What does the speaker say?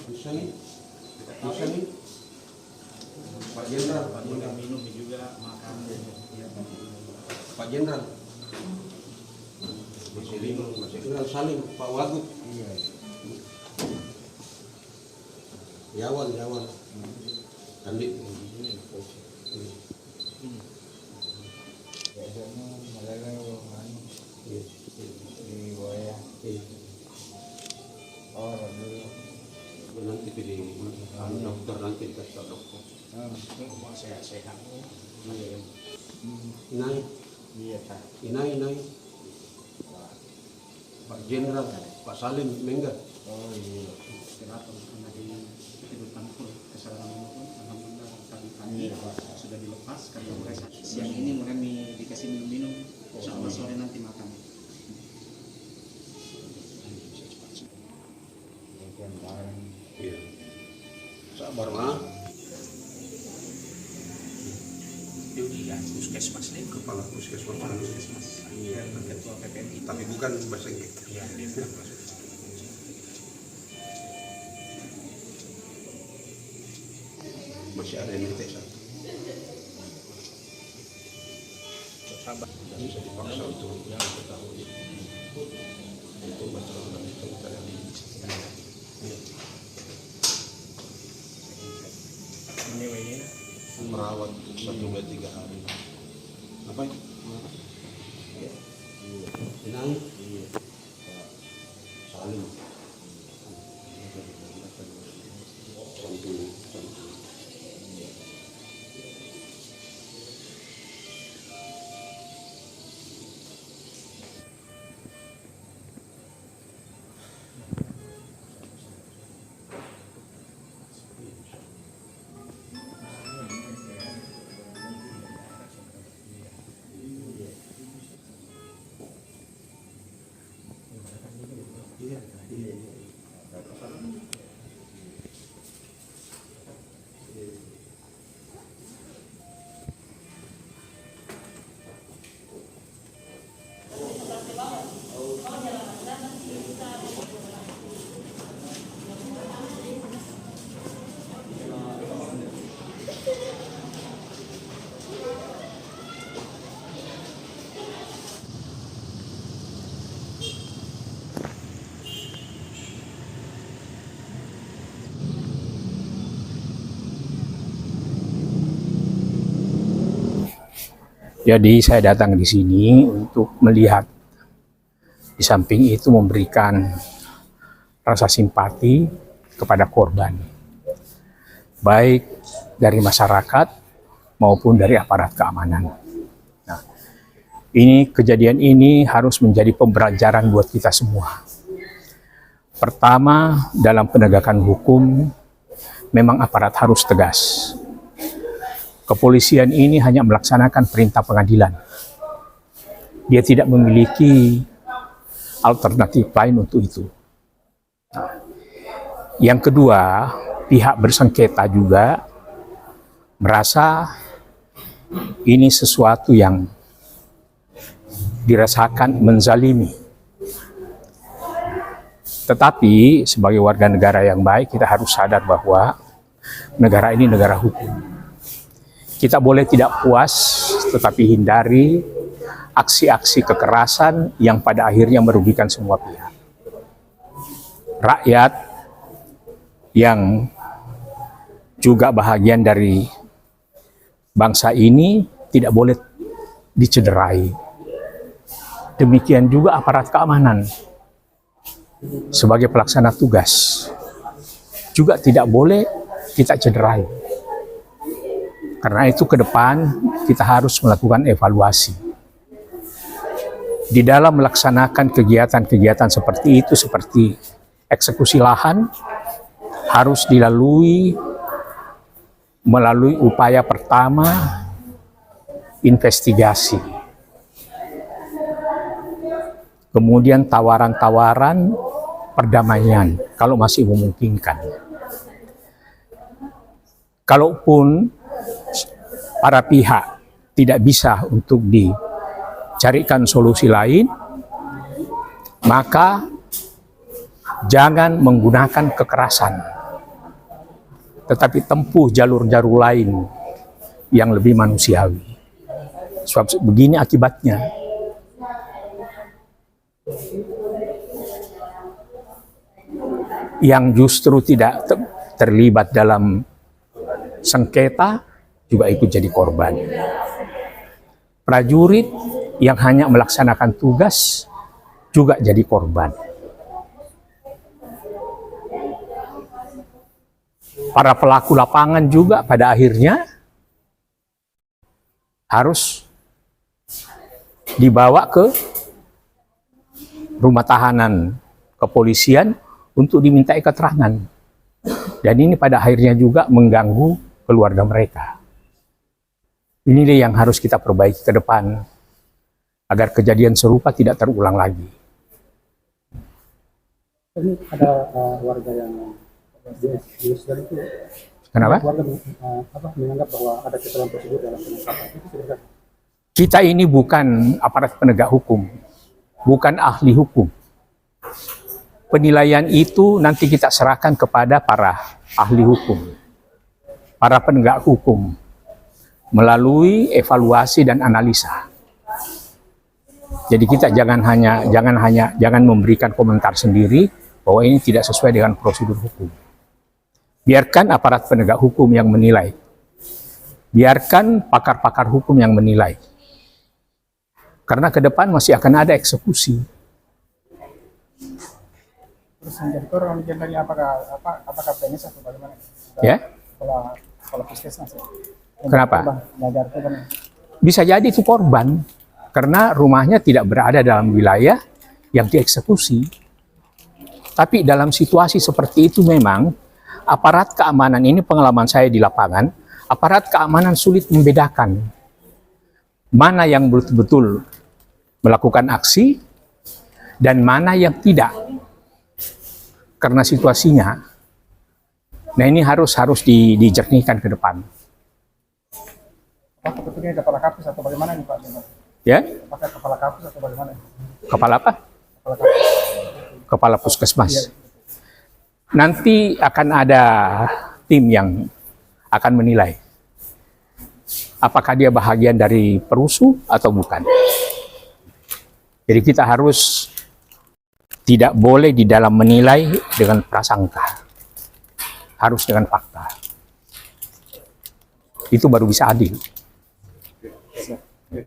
Bisa nih, Pak Jenderal, minum juga makan. Pak Jenderal, masih kenal saling Pak Wagub. Iya. Yawan, Andi. Biasanya mereka di Boya. Oh, dulu. Nanti pilih dokter, nanti dikasih dokter. Sehat-sehat. Iya. Inai. Iya, Pak. Inai. Pak Jenderal, Pak Salim Mengga. Oh, iya. Kenapa karena di kehidupan pun kesalahan pun alhamdulillah pagi-pagi sudah dilepas karena mereka siang ini mulai dikasih minum-minum, insya sore nanti makan. Iya. Sabar mah. Iya, puskesmas nih, Kepala puskesmas. iya, ketua PPMI. Tapi bukan bahasa Inggris. Iya, dia bukan masuk. Masih ada yang minta satu. Sabar. Tidak bisa dipaksa untuk yang ketahui. Itu betul kita yang Ini merawat 1-3 hari. Apa itu? Inai. Salim. Jadi saya datang di sini untuk melihat, di samping itu memberikan rasa simpati kepada korban, baik dari masyarakat maupun dari aparat keamanan. Nah, kejadian ini harus menjadi pembelajaran buat kita semua. Pertama, dalam penegakan hukum, memang aparat harus tegas. Kepolisian ini hanya melaksanakan perintah pengadilan. Dia tidak memiliki alternatif lain untuk itu. Nah, yang kedua, pihak bersengketa juga merasa ini sesuatu yang dirasakan menzalimi. Tetapi sebagai warga negara yang baik, kita harus sadar bahwa negara ini negara hukum. Kita boleh tidak puas, tetapi hindari aksi-aksi kekerasan yang pada akhirnya merugikan semua pihak. Rakyat yang juga bahagian dari bangsa ini tidak boleh dicederai. Demikian juga aparat keamanan sebagai pelaksana tugas juga tidak boleh kita cederai. Karena itu ke depan kita harus melakukan evaluasi. Di dalam melaksanakan kegiatan-kegiatan seperti itu, seperti eksekusi lahan, harus dilalui melalui upaya pertama, investigasi. Kemudian tawaran-tawaran perdamaian kalau masih memungkinkan. Kalaupun para pihak tidak bisa untuk dicarikan solusi lain, maka jangan menggunakan kekerasan, tetapi tempuh jalur-jalur lain yang lebih manusiawi. Sebab begini akibatnya. Yang justru tidak terlibat dalam sengketa juga ikut jadi korban. Prajurit yang hanya melaksanakan tugas juga jadi korban. Para pelaku lapangan juga pada akhirnya harus dibawa ke rumah tahanan kepolisian untuk dimintai keterangan. Dan ini pada akhirnya juga mengganggu keluarga mereka. Inilah yang harus kita perbaiki ke depan agar kejadian serupa tidak terulang lagi. Tadi ada warga yang di Sudan itu. Kenapa? Warga menganggap bahwa ada kesalahan prosedur dalam penangkapan. Itu sebenarnya. Kita ini bukan aparat penegak hukum, bukan ahli hukum. Penilaian itu nanti kita serahkan kepada para ahli hukum, para penegak hukum, melalui evaluasi dan analisa. Jadi kita jangan memberikan komentar sendiri bahwa ini tidak sesuai dengan prosedur hukum. Biarkan aparat penegak hukum yang menilai. Biarkan pakar-pakar hukum yang menilai. Karena ke depan masih akan ada eksekusi. Terus yang jadi korban dari apakah PNS atau bagaimana? Ya? Kalau puskesmas ya. Kenapa? Belajar itu kan. Bisa jadi itu korban. Karena rumahnya tidak berada dalam wilayah yang dieksekusi. Tapi dalam situasi seperti itu memang aparat keamanan ini, pengalaman saya di lapangan, aparat keamanan sulit membedakan mana yang betul-betul melakukan aksi dan mana yang tidak. Karena situasinya. Nah ini harus dijernihkan ke depan. Apakah bentuknya kepala kapus atau bagaimana nih Pak? Ya? Apakah kepala kapus atau bagaimana? Kepala apa? Kepala kapus. Kepala puskesmas. Nanti akan ada tim yang akan menilai apakah dia bahagian dari perusuh atau bukan. Jadi kita harus tidak boleh di dalam menilai dengan prasangka, harus dengan fakta. Itu baru bisa adil.